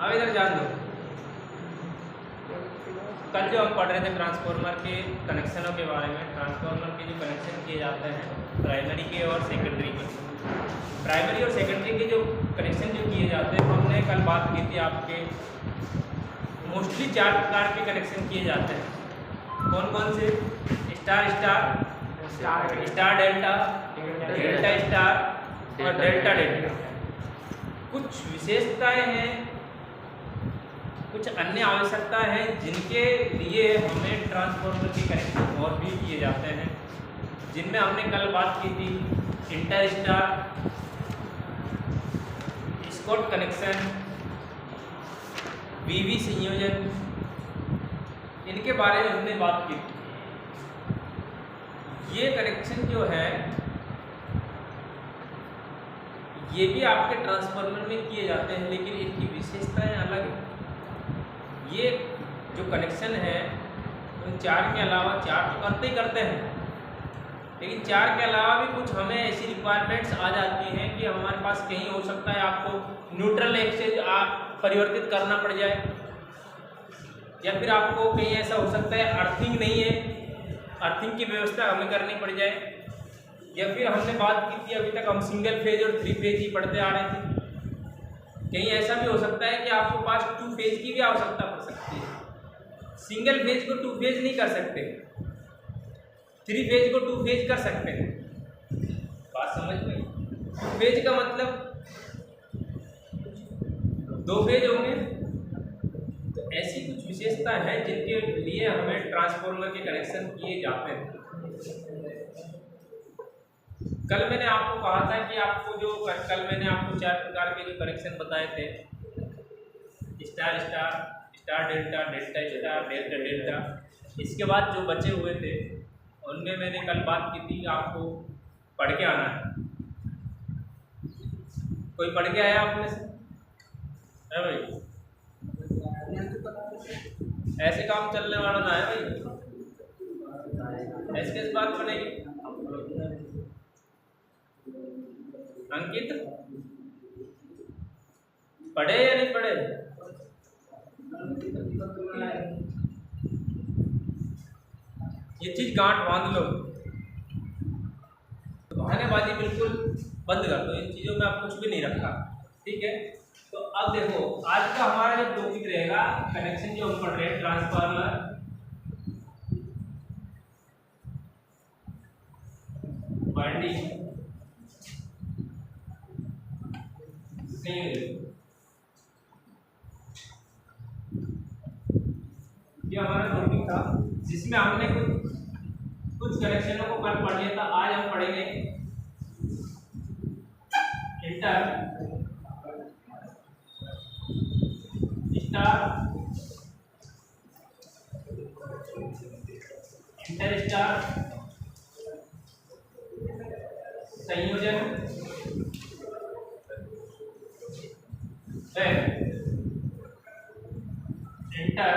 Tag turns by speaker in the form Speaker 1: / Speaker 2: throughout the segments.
Speaker 1: अब इधर जान दो। कल जो हम पढ़ रहे थे ट्रांसफार्मर के कनेक्शनों के बारे में, ट्रांसफार्मर के जो कनेक्शन किए जाते हैं प्राइमरी के और सेकेंडरी के, प्राइमरी और सेकेंडरी के जो कनेक्शन जो किए जाते हैं, हमने कल बात की थी आपके मोस्टली 4 प्रकार के कनेक्शन किए जाते हैं। कौन कौन से? Star star, star delta, delta star और डेल्टा डेल्टा। कुछ विशेषताएं हैं, कुछ अन्य आवश्यकताएं हैं जिनके लिए हमें ट्रांसफार्मर के कनेक्शन और भी किए जाते हैं, जिनमें हमने कल बात की थी इंटर स्टार, स्कॉट कनेक्शन, वीवी संयोजन, इनके बारे में हमने बात की थी। ये कनेक्शन जो है ये भी आपके ट्रांसफार्मर में किए जाते हैं, लेकिन इनकी विशेषताएं अलग हैं। ये जो कनेक्शन है उन 4 के अलावा, 4 तो करते ही करते हैं, लेकिन 4 के अलावा भी कुछ हमें ऐसी रिक्वायरमेंट्स आ जाती हैं कि हमारे पास कहीं हो सकता है आपको न्यूट्रल एक्सचेंज आप परिवर्तित करना पड़ जाए, या फिर आपको कहीं ऐसा हो सकता है अर्थिंग नहीं है, अर्थिंग की व्यवस्था हमें करनी पड़ जाए, या फिर हमने बात की थी अभी तक हम सिंगल फेज और 3 फेज ही पढ़ते आ रहे थे। कहीं ऐसा भी हो सकता है कि आपको पास 2 फेज की भी आवश्यकता पड़ सकती है। सिंगल फेज को 2 फेज नहीं कर सकते, 3 फेज को 2 फेज कर सकते हैं। बात समझ में? 2 फेज का मतलब 2 फेज होंगे। तो ऐसी कुछ विशेषता है जिनके लिए हमें ट्रांसफार्मर के कनेक्शन किए जाते हैं। कल मैंने आपको कहा था कि कल मैंने आपको 4 प्रकार के जो कनेक्शन बताए थे, star star, star delta, delta star, delta delta, इसके बाद जो बचे हुए थे उनमें मैंने कल बात की थी आपको पढ़ के आना है। कोई पढ़ के आया आप में से? है भाई? ऐसे काम चलने वाला ना है भाई, ऐसे किस बात बनेगी? अंकित पढ़े या नहीं पढ़े? ये चीज गांठ बांध लो, बहानेबाजी बिल्कुल बंद कर दो, इन चीजों में आप कुछ भी नहीं रखा, ठीक है? तो अब देखो आज का हमारा जो टॉपिक रहेगा कनेक्शन जो हम पढ़ रहे हैं ट्रांसफार्मर, वाइंडिंग, ये हमारा टॉपिक था जिसमें हमने कुछ कनेक्शनों को कल पढ़ लिया था। आज हम पढ़ेंगे इंटर स्टार, इंटर स्टार संयोजन, इंटर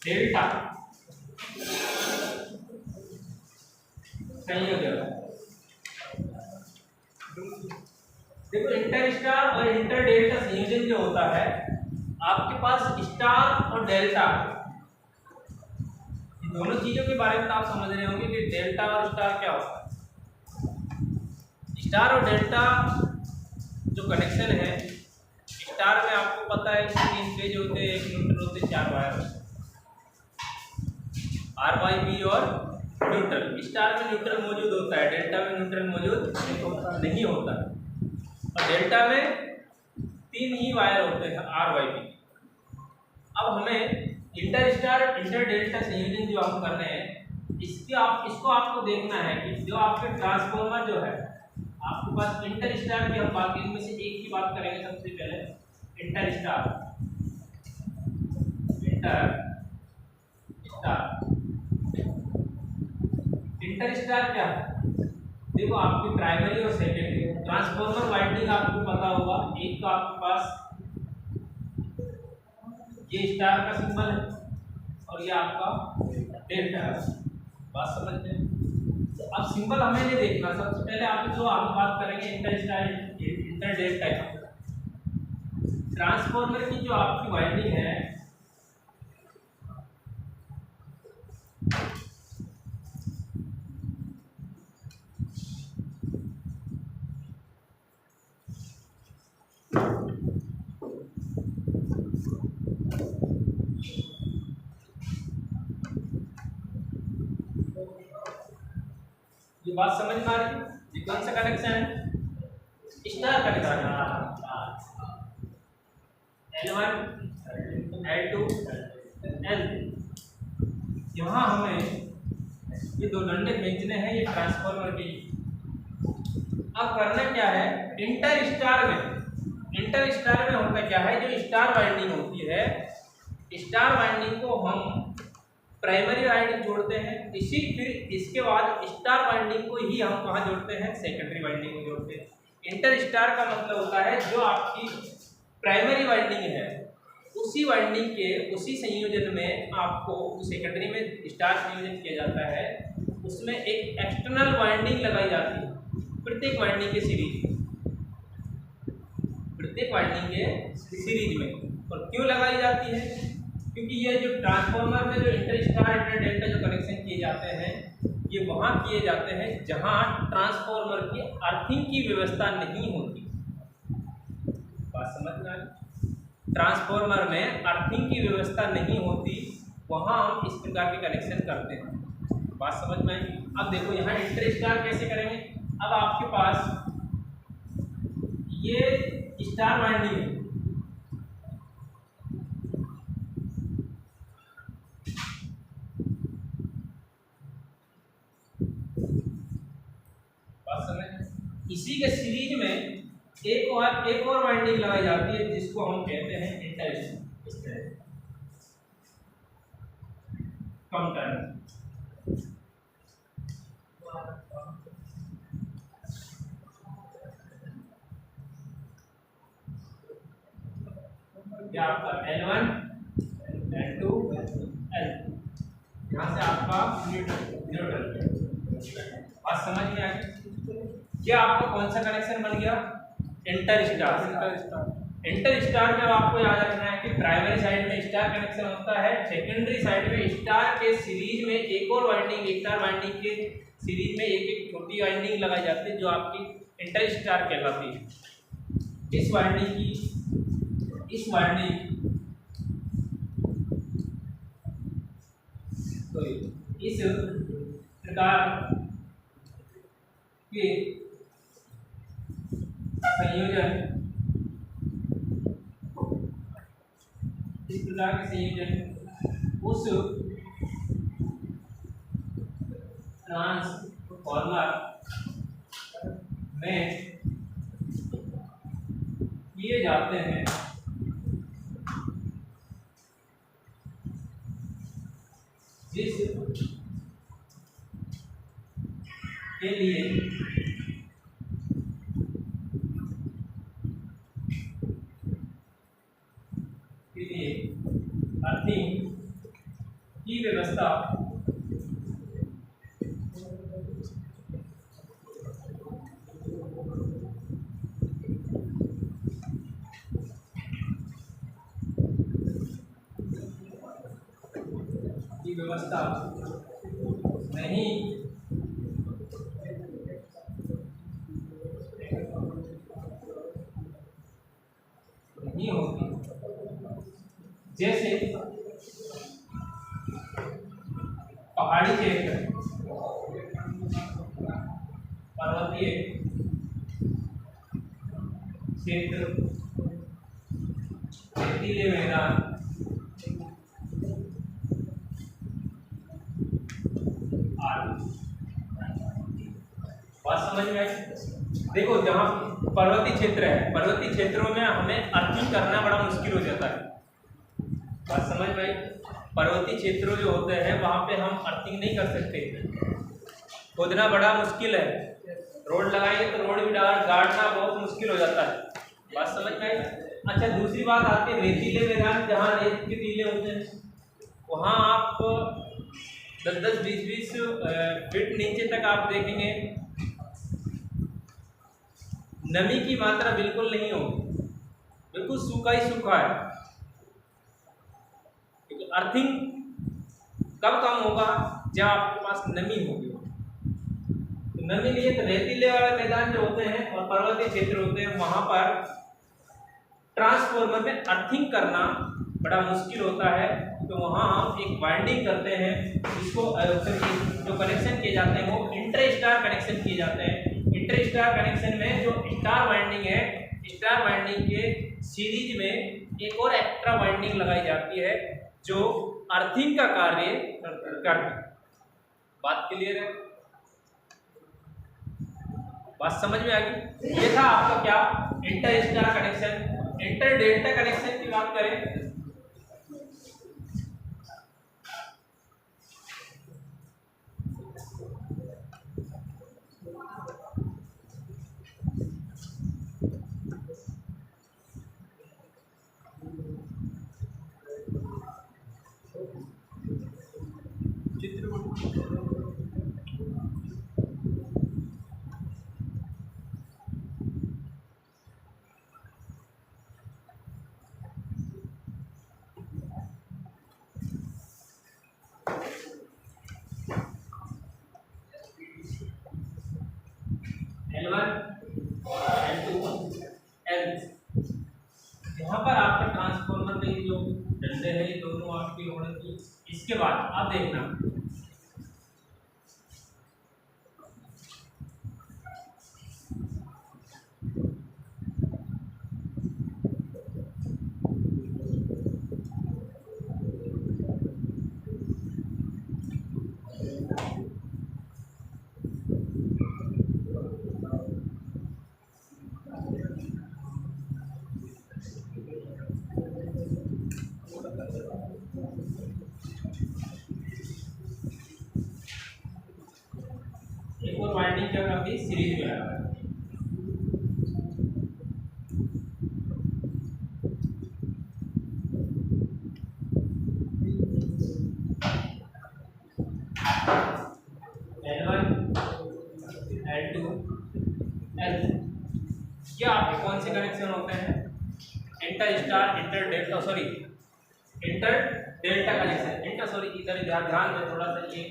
Speaker 1: डेल्टा संयोजन। देखो इंटर स्टार और इंटर डेल्टा संयोजन जो होता है, आपके पास स्टार और डेल्टा, दोनों चीजों के बारे में तो आप समझ रहे होंगे कि डेल्टा और स्टार क्या होता है। स्टार और डेल्टा जो कनेक्शन है, स्टार में आपको पता है 3 फेज होते हैं, 1 न्यूट्रल होते हैं, 4 वायर होते हैं, आर वाई बी और न्यूट्रल। स्टार में न्यूट्रल मौजूद होता है, डेल्टा में न्यूट्रल मौजूद नहीं होता, और डेल्टा में 3 ही वायर होते हैं, आर वाई बी। अब हमें इंटर स्टार इंटर डेल्टा संयोजन जो हम कर रहे हैं, इसको आपको देखना है कि जो आपके ट्रांसफार्मर जो है आपके पास इंटर स्टार की हम बात इनमें से एक की बात करेंगे। सबसे पहले इंटर स्टार, इंटर स्टार क्या है? देखो आपकी प्राइमरी और सेकेंडरी ट्रांसफार्मर वाइंडिंग आपको पता होगा, एक तो आपके पास ये स्टार का सिंबल है और ये आपका डेल्टा है। बात समझते हैं? तो अब सिंबल हमें नहीं देखना, सबसे पहले आप जो हम बात करेंगे inter star inter delta. Transformer की जो आपकी वाइंडिंग है, ये बात समझ में आ रही है? ये कौन सा कनेक्शन है? Star connection L1 L2 L3। यहाँ हमें ये दो डंडे खींचने हैं, ये ट्रांसफार्मर के। अब करना क्या है, इंटर स्टार में होता क्या है, जो स्टार वाइंडिंग होती है, स्टार वाइंडिंग को हम प्राइमरी वाइंडिंग जोड़ते हैं, फिर इसके बाद स्टार वाइंडिंग को ही हम कहाँ जोड़ते हैं, सेकेंडरी वाइंडिंग में जोड़ते हैं। इंटर स्टार का मतलब होता है जो आपकी प्राइमरी वाइंडिंग है उसी वाइंडिंग के उसी संयोजन में आपको सेकेंडरी में स्टार संयोजन किया जाता है, उसमें एक एक्सटर्नल वाइंडिंग लगाई जाती है प्रत्येक वाइंडिंग के सीरीज में। और क्यों लगाई जाती है, क्योंकि ये जो ट्रांसफार्मर में जो इंटर स्टार इंटर डेल्टा जो कनेक्शन किए जाते हैं, ये वहाँ किए जाते हैं जहाँ ट्रांसफार्मर की अर्थिंग की व्यवस्था नहीं होती। बात समझ में आ रही? ट्रांसफार्मर में अर्थिंग की व्यवस्था नहीं होती, वहाँ हम इस प्रकार के कनेक्शन करते हैं। बात समझ में आई? अब देखो यहाँ इंटर स्टार कैसे करेंगे। अब आपके पास ये स्टार वाइंडिंग है, इसी के सीरीज में एक और वाइंडिंग लगाई जाती है जिसको हम कहते हैं इंटर काउंटर। क्या आपका L1 L2 L, यहाँ से आपका न्यूट्रल। बात समझ में आ गई? क्या आपका कौन सा कनेक्शन बन गया, इंटर स्टार में आपको याद रखना है कि प्राइमरी साइड में स्टार कनेक्शन होता है, सेकेंडरी साइड में स्टार के सीरीज में एक और वाइंडिंग, स्टार वाइंडिंग के सीरीज में एक एक छोटी वाइंडिंग लगाई जाती है जो आपकी इंटर स्टार कहलाती है। इस प्रकार के संयोजन, उस ट्रांसफार्मर में किए जाते हैं जिस के लिए अर्थिंग की व्यवस्था नहीं होती। जैसे पहाड़ी क्षेत्र, पर्वतीय क्षेत्र, रेतीले मैदान, बात समझ में आई? देखो जहाँ पर्वतीय क्षेत्र है, पर्वतीय क्षेत्रों में हमें अर्थिंग करना बड़ा मुश्किल हो जाता है। बात समझ में आई? पर्वतीय क्षेत्रों जो होते हैं वहाँ पे हम अर्थिंग नहीं कर सकते, खोदना बड़ा मुश्किल है, रोड लगाएंगे तो रोड भी गाड़ना बहुत मुश्किल हो जाता है। बात समझ में आई? अच्छा, दूसरी बात आती है रेतीले मैदान, जहाँ रेत के टीले होते हैं, वहाँ आप 10-10, 20-20 फीट नीचे तक आप देखेंगे नमी की मात्रा बिल्कुल नहीं होगी। बिल्कुल सूखा ही सूखा है। क्योंकि अर्थिंग कब कम होगा, जब आपके पास नमी होगी। तो नमी नहीं है तो रेतीले वाले मैदान जो होते हैं और पर्वतीय क्षेत्र होते हैं, वहां पर ट्रांसफॉर्मर में अर्थिंग करना बड़ा मुश्किल होता है। तो वहां हम एक वाइंडिंग करते हैं, जिसको जो कनेक्शन किए जाते हैं वो इंटर स्टार कनेक्शन किए जाते हैं। इंटर स्टार कनेक्शन में जो स्टार वाइंडिंग है, स्टार वाइंडिंग के सीरीज में एक और एक्स्ट्रा वाइंडिंग लगाई जाती है जो अर्थिंग का कार्य करती है। बात क्लियर है? बात समझ में आ गई? ये था आपका क्या, inter star connection. Inter delta connection की बात करें, L1 L2 L, यहाँ पर आपके ट्रांसफॉर्मर में जो डंडे हैं ये दोनों आपके होने चाहिए। इसके बाद आप देखना, एक और वाइंडिंग क्या काफी सीरीज में लगा है। L1 L2 L, ये आपके कौन से कनेक्शन होते हैं? Inter star, inter delta, sorry inter delta connection. Inter sorry इधर ध्यान में थोड़ा सा ये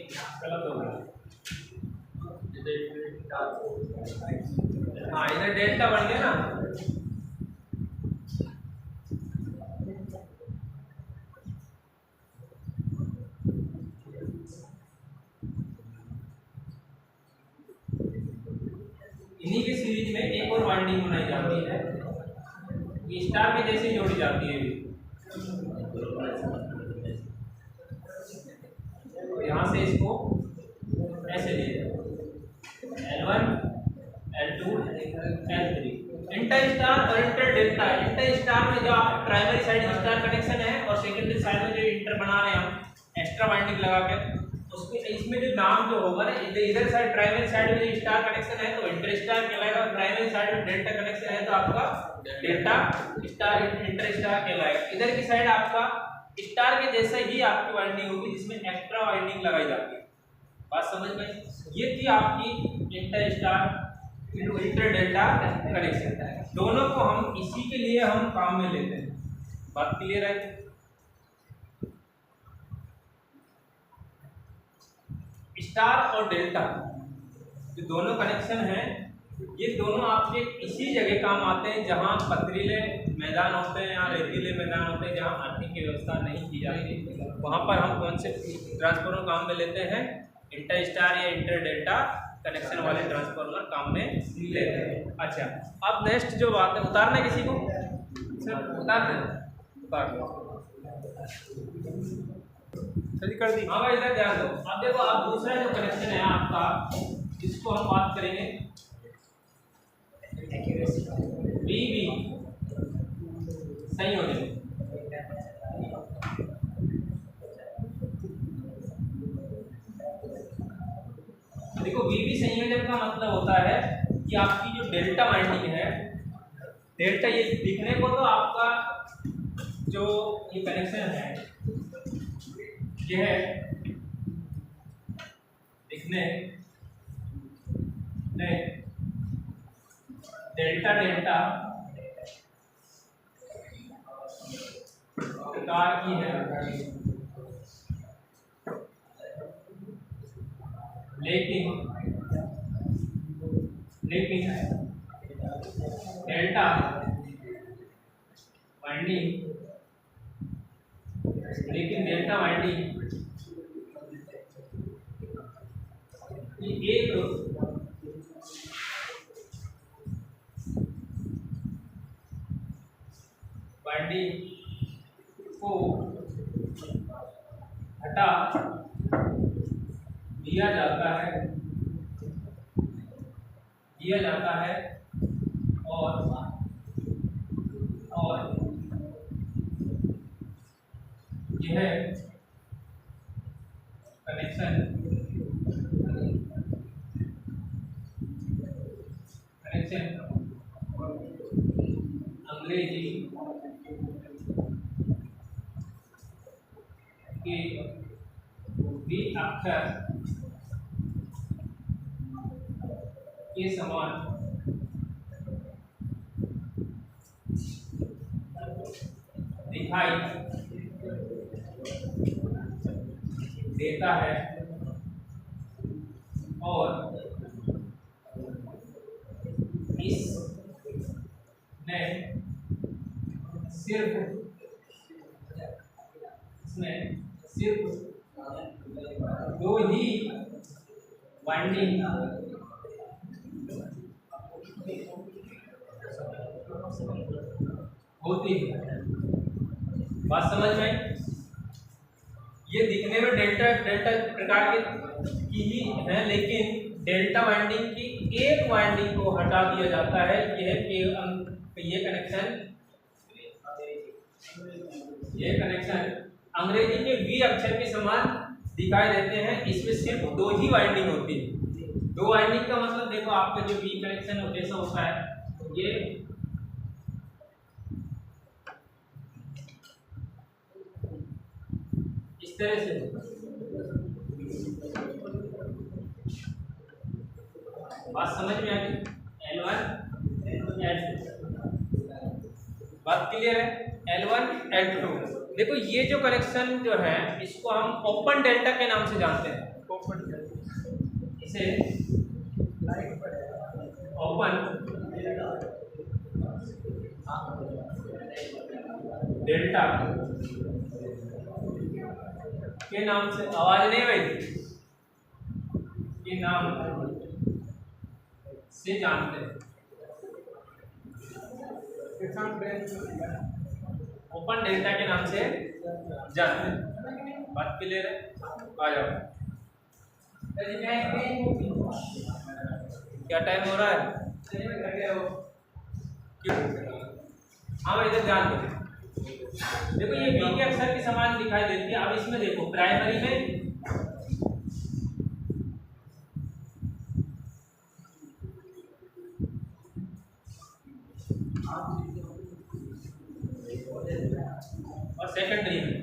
Speaker 1: गलत हो गया। हाँ इधर डेल्टा बन गया ना। इन्हीं के सीरीज में एक और वाइंडिंग बनाई जाती है, ये स्टार में जैसे जोड़ी जाती है। यहाँ से इसको ऐसे ले L1 L2 L3। Inter star और इंटर डेल्टा, इंटर स्टार में जो आप प्राइमरी साइड स्टार कनेक्शन है और सेकेंडरी साइड में जो इंटर बना रहे हैं हम एक्स्ट्रा वाइंडिंग लगा के, उसमें इसमें जो नाम जो होगा ना, इधर साइड प्राइमरी साइड में स्टार कनेक्शन है तो इंटर स्टार कहलाएगा, प्राइमरी साइड में डेल्टा कनेक्शन है तो आपका डेल्टा स्टार इंटर स्टार कहलाएगा। इधर की साइड आपका स्टार के जैसा ही आपकी वाइंडिंग होगी जिसमें एक्स्ट्रा वाइंडिंग लगाई जाती है। बात समझ में? ये थी आपकी inter star inter delta connection. दोनों को हम इसी के लिए हम काम में लेते हैं। बात क्लियर है? स्टार और डेल्टा जो दोनों कनेक्शन हैं, ये दोनों आपके इसी जगह काम आते हैं जहां पथरीले मैदान होते हैं या रेतीले मैदान होते हैं, जहां अर्थिंग की व्यवस्था नहीं की जाती, वहां पर हम कौन से ट्रांसफार्मर काम में लेते हैं? इंटर स्टार या इंटर डेल्टा कनेक्शन वाले ट्रांसफार्मर काम में लेते हैं। अच्छा, अब नेक्स्ट जो बात है, उतारना है किसी को? सर उतार दें, उतार दो, सही कर दी। हाँ भाई इधर ध्यान दो। अब देखो, अब दूसरा जो कनेक्शन है आपका, इसको हम बात करेंगे VB संयोजन। देखो VB संयोजन का मतलब होता है कि आपकी जो डेल्टा वाइंडिंग है, डेल्टा ये दिखने को तो आपका जो ये कनेक्शन है ये है दिखने नहीं, डेल्टा डेल्टा प्रकार की है, लेकिन डेल्टा वाइंडिंग की एक वाइंडिंग को हटा दिया जाता है और यह कनेक्शन अंग्रेजी के वी अक्षर के समान दिखाई देता है और इसमें सिर्फ दो ही वाइंडिंग होती है। बात समझ में आई? ये दिखने में डेल्टा प्रकार की ही है, लेकिन डेल्टा वाइंडिंग की एक वाइंडिंग को हटा दिया जाता है। ये कनेक्शन अंग्रेजी के वी अक्षर के समान दिखाई देते हैं। इसमें सिर्फ दो ही वाइंडिंग होती है। दो वाइंडिंग का मतलब देखो, आपका जो वी कनेक्शन जैसा होता है, ये इस तरह से बात समझ में आ गई? L1 L2 बात क्लियर है? L1 L2 देखो, ये जो कनेक्शन जो है इसको हम ओपन डेल्टा के नाम से जानते हैं। इसे ओपन डेल्टा के नाम से, आवाज नहीं भाई, के नाम से जानते हैं। ओपन डेल्टा के नाम से जानते हैं। बात क्लियर है? आ जाओ। क्या टाइम हो रहा है? हाँ भाई, इधर ध्यान दो। देखो, ये बी के अक्षर के समान दिखाई देती है। अब इसमें देखो, प्राइमरी में और सेकेंडरी में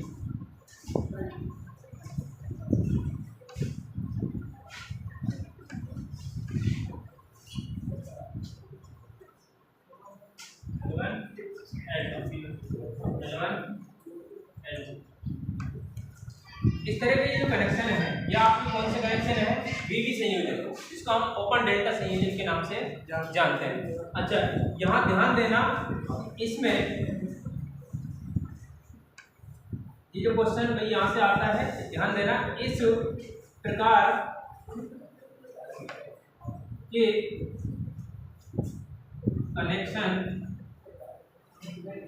Speaker 1: इस तरह के जो कनेक्शन है, ये आपके कौन से कनेक्शन है? वीवी संयोजन, जिसको हम ओपन डेल्टा संयोजन के नाम से जानते हैं। अच्छा, यहाँ ध्यान देना, इसमें ये जो क्वेश्चन भाई यहाँ से आता है, ध्यान देना, इस प्रकार के कनेक्शन में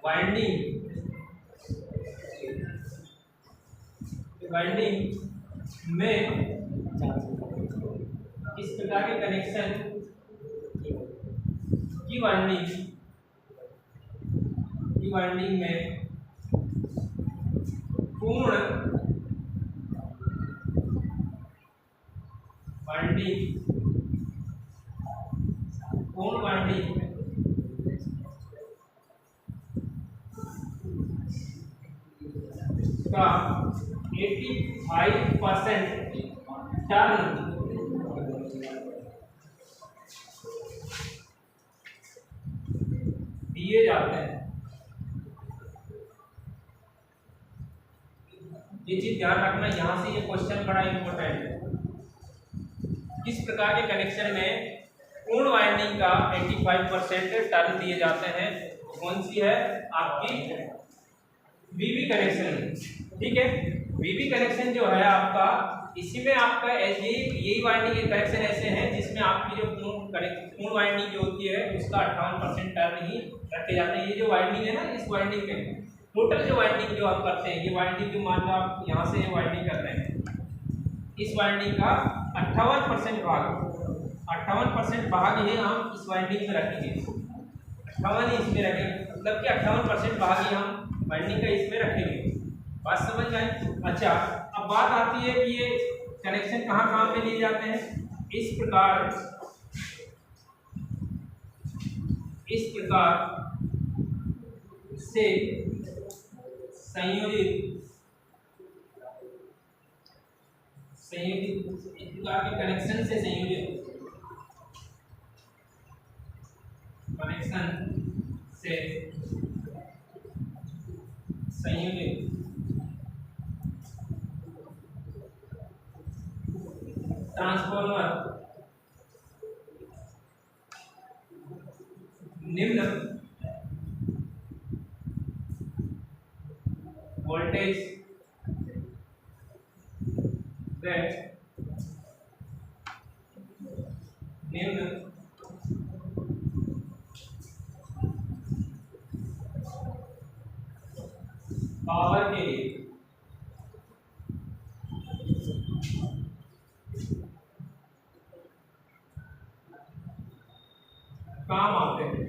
Speaker 1: वाइंडिंग में इस प्रकार के कनेक्शन की वाइंडिंग में पूर्ण वाइंडिंग का 85% टर्न दिए जाते हैं। ये चीज ध्यान रखना, यहाँ से ये क्वेश्चन बड़ा इंपॉर्टेंट है। किस प्रकार के कनेक्शन में पूर्ण वाइंडिंग का 85% टर्न दिए जाते हैं? कौन सी है आपकी वीवी कनेक्शन। ठीक है, वीवी कनेक्शन जो है आपका, इसी में आपका यही वाइंडिंग के कनेक्शन ऐसे हैं जिसमें आपकी जो पूर्ण वाइंडिंग जो होती है उसका 58% टर्न ही रखे जाते हैं। ये जो वाइंडिंग है ना, इस वाइंडिंग में टोटल जो वाइंडिंग जो आप करते हैं, ये वाइंडिंग जो मान लो आप यहाँ से ये वाइंडिंग कर रहे हैं, इस वाइंडिंग का 58% भाग ही हम इस वाइंडिंग में रखेंगे। 58 ही इसमें रखेंगे, मतलब कि 58% भाग ही हम वाइंडिंग का इसमें रखेंगे। बात समझ में आई? अच्छा, अब बात आती है कि ये कनेक्शन कहाँ काम में लिए जाते हैं। इस प्रकार से संयोजित इस प्रकार के कनेक्शन से संयोजित ट्रांसफार्मर निम्न वोल्टेज निम्न पावर के लिए काम आते हैं।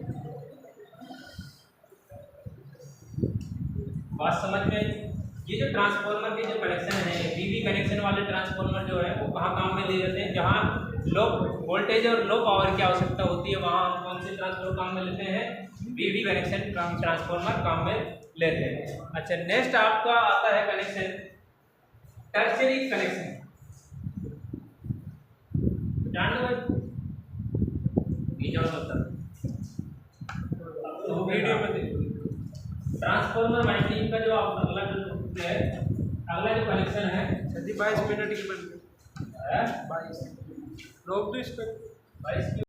Speaker 1: बात समझ में? ये जो ट्रांसफार्मर के जो कनेक्शन है, वीवी कनेक्शन वाले ट्रांसफार्मर जो है वो कहाँ काम में ले जाते हैं? जहाँ लो वोल्टेज और लो पावर की आवश्यकता होती है, वहाँ हम कौन से ट्रांसफार्मर काम में लेते हैं? वीवी कनेक्शन ट्रांसफार्मर काम में लेते हैं। अच्छा, नेक्स्ट आपका आता है कनेक्शन टर्शियरी कनेक्शन। जान लो तो वीडियो में देखो। ट्रांसफार्मर वाइंडिंग का जो आप अगला जो कनेक्शन है
Speaker 2: 22 मिनट की बन गई 22 रोक दो इस पे
Speaker 1: 22